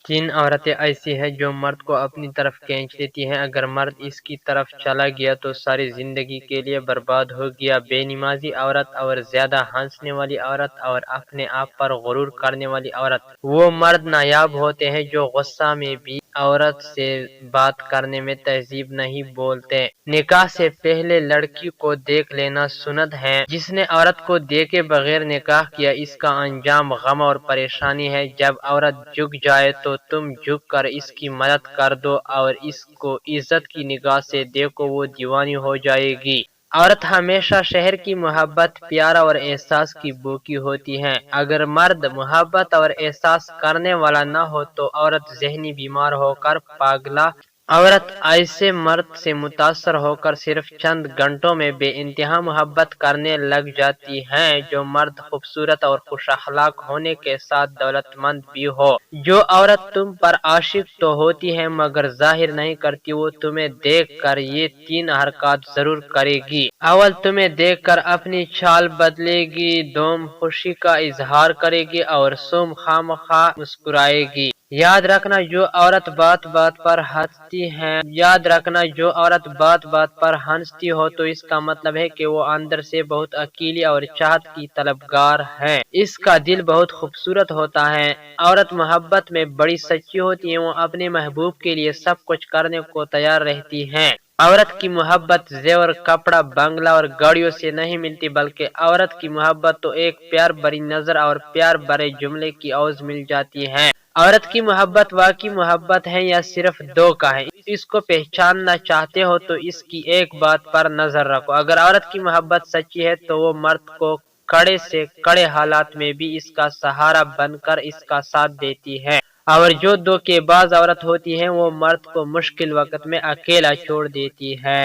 تین عورتیں ایسی ہیں جو مرد کو اپنی طرف کھینچ لیتی ہیں۔ اگر مرد اس کی طرف چلا گیا تو ساری زندگی کے لیے برباد ہو گیا۔ بے نمازی عورت اور زیادہ ہنسنے والی عورت اور اپنے آپ پر غرور کرنے والی عورت۔ وہ مرد نایاب ہوتے ہیں جو غصہ میں بھی عورت سے بات کرنے میں تہذیب نہیں بولتے۔ نکاح سے پہلے لڑکی کو دیکھ لینا سنت ہے۔ جس نے عورت کو دیکھے بغیر نکاح کیا اس کا انجام غم اور پریشانی ہے۔ جب عورت جھک جائے تو تم جھک کر اس کی مدد کر دو اور اس کو عزت کی نگاہ سے دیکھو، وہ دیوانی ہو جائے گی۔ عورت ہمیشہ شہر کی محبت، پیار اور احساس کی بھوکی ہوتی ہے۔ اگر مرد محبت اور احساس کرنے والا نہ ہو تو عورت ذہنی بیمار ہو کر پاگلا۔ عورت ایسے مرد سے متاثر ہو کر صرف چند گھنٹوں میں بے انتہا محبت کرنے لگ جاتی ہے۔ جو مرد خوبصورت اور خوش اخلاق ہونے کے ساتھ دولت مند بھی ہو۔ جو عورت تم پر عاشق تو ہوتی ہے مگر ظاہر نہیں کرتی، وہ تمہیں دیکھ کر یہ تین حرکات ضرور کرے گی۔ اول تمہیں دیکھ کر اپنی چال بدلے گی، دوم خوشی کا اظہار کرے گی اور سوم خواہ مسکرائے گی۔ یاد رکھنا جو عورت بات بات پر ہنستی ہو تو اس کا مطلب ہے کہ وہ اندر سے بہت اکیلی اور چاہت کی طلبگار ہے۔ اس کا دل بہت خوبصورت ہوتا ہے۔ عورت محبت میں بڑی سچی ہوتی ہے، وہ اپنے محبوب کے لیے سب کچھ کرنے کو تیار رہتی ہے۔ عورت کی محبت زیور، کپڑا، بنگلہ اور گاڑیوں سے نہیں ملتی، بلکہ عورت کی محبت تو ایک پیار بھری نظر اور پیار بھرے جملے کی عوض مل جاتی ہے۔ عورت کی محبت واقعی محبت ہے یا صرف دھوکہ ہے، اس کو پہچاننا چاہتے ہو تو اس کی ایک بات پر نظر رکھو۔ اگر عورت کی محبت سچی ہے تو وہ مرد کو کڑے سے کڑے حالات میں بھی اس کا سہارا بن کر اس کا ساتھ دیتی ہے، اور جو دھوکے باز عورت ہوتی ہے وہ مرد کو مشکل وقت میں اکیلا چھوڑ دیتی ہے۔